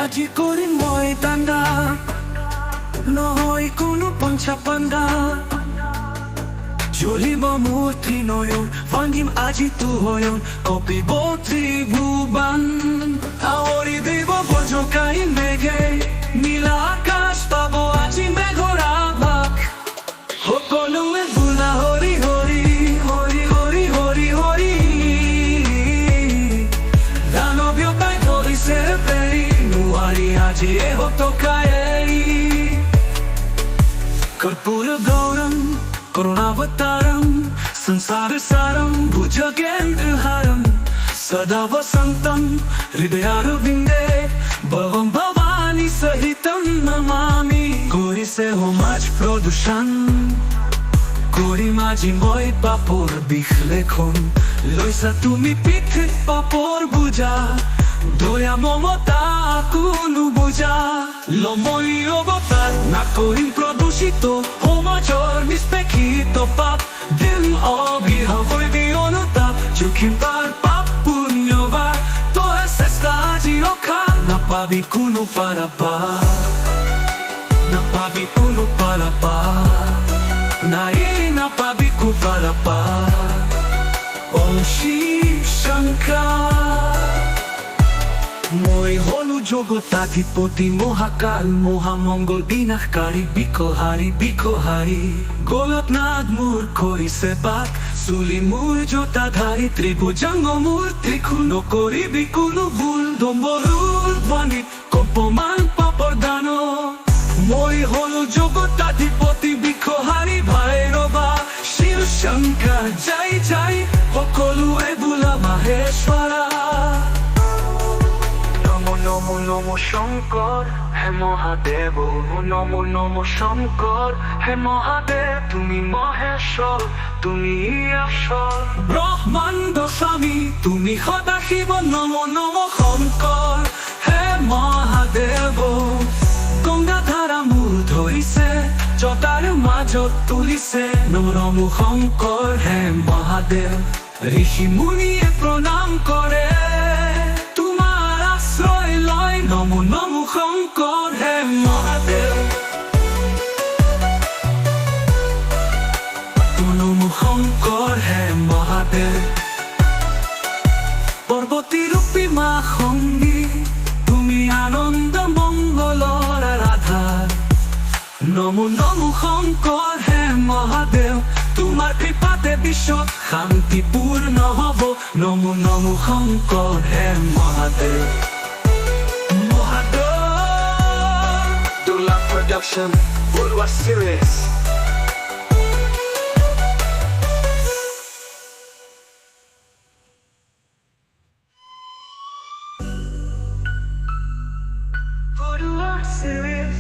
আজি কৰিম মই দাণ্ডা, নহয় কোনো পঞ্চা পাণ্ডা। জ্বলিব মোৰ ত্ৰিনয়ন, ভাঙিম আজি তোহয়ন, কঁপিব ত্ৰিভুৱন। আৱৰি দিব বজ্ৰকাই মেঘে, নীলা আকাশ পাব আজি মেঘৰ আভাস। সকলোৱে বোলা হৰি হৰি হৰি হৰি হৰি হৰি। দানৱীয়তাই ধৰিছে বেৰি, নোৱাৰি আজি এহতকাই এৰি। কৰ্পূৰ গৌৰম करुणावतारम, संसार सारम, भुजगेन्द्रहारम, सदा वसंतम हृदयारविंदे, भवम भवानी सहितम नमामि। কৰিছে সমাজ প্ৰদূষণ, কৰিম আজি মই পাপৰ বিষ লেখন। লৈছা তুমি পিঠিত পাপৰ বোজা, দয়া মমতা কোনো বুজা। লমই অৱতাৰ নাকৰিম প্ৰদূষিত, সমাজৰ নিষ্পেষিত পাপ। দিন অবিহবৈ অনুতাপ, জুখিম তাৰ পাপ পুণ্যবাৰ। তই চেষ্টা আজি ৰখা, নাপাবি কোনো পাৰাপাৰ, নাপাবি কোনো পাৰাপাৰ। নাই নাপাবি কোনো পাৰাপাৰ। ওম শিৱ শংকৰ। মই হলো জগতাধিপতি, মহাকাল মহামংগল বিনাশকাৰী, বিকহাৰী বিকহাৰী। গলত নাগ মোৰ কৰিছে বাক, চুলি মোৰ জটাধাৰী। ত্ৰিভুজাংগ মোৰ ত্ৰিশূল, নকৰিবি কোনো ভুল। ডম্বৰুৰ বাণীত কপমান পাপৰ দান। মই হলো জগতাধিপতি, বিকহাৰী ভৈৰৱা। শিৱ শংকৰ জয় জয়, সকলোৱে বোলা মাহেশ্বৰা। নমো নমো শংকৰ হে মহাদেৱ, নমো নমো শংকৰ হে মহাদেৱ। তুমি মহেশ্বৰ, তুমি ঈশ্বৰ, ব্ৰহ্মাণ্ড স্বামী তুমি সদাশিৱ। নমো নমো শংকৰ হে মহাদেৱ। গংগাধাৰা মূৰ ধৰিছে, জটাৰ মাজত তুলিছে। নমো নমো শংকৰ হে মহাদেৱ। ঋষি মুনিয়ে প্ৰণাম কৰে, নমো নমো শংকৰ হে মহাদেৱ। নমো শংকৰ হে মহাদেৱ। পৰ্বতী ৰূপী মা সংগী, তুমি আনন্দ মংগলৰ আধাৰ। নমো নমো শংকৰ হে মহাদেৱ। তোমাৰ কৃপাতে বিশ্বত শান্তিপূৰ্ণ হ'ব। নমো নমো শংকৰ হে Mahadev. Production, Worldwide Series. Worldwide Series.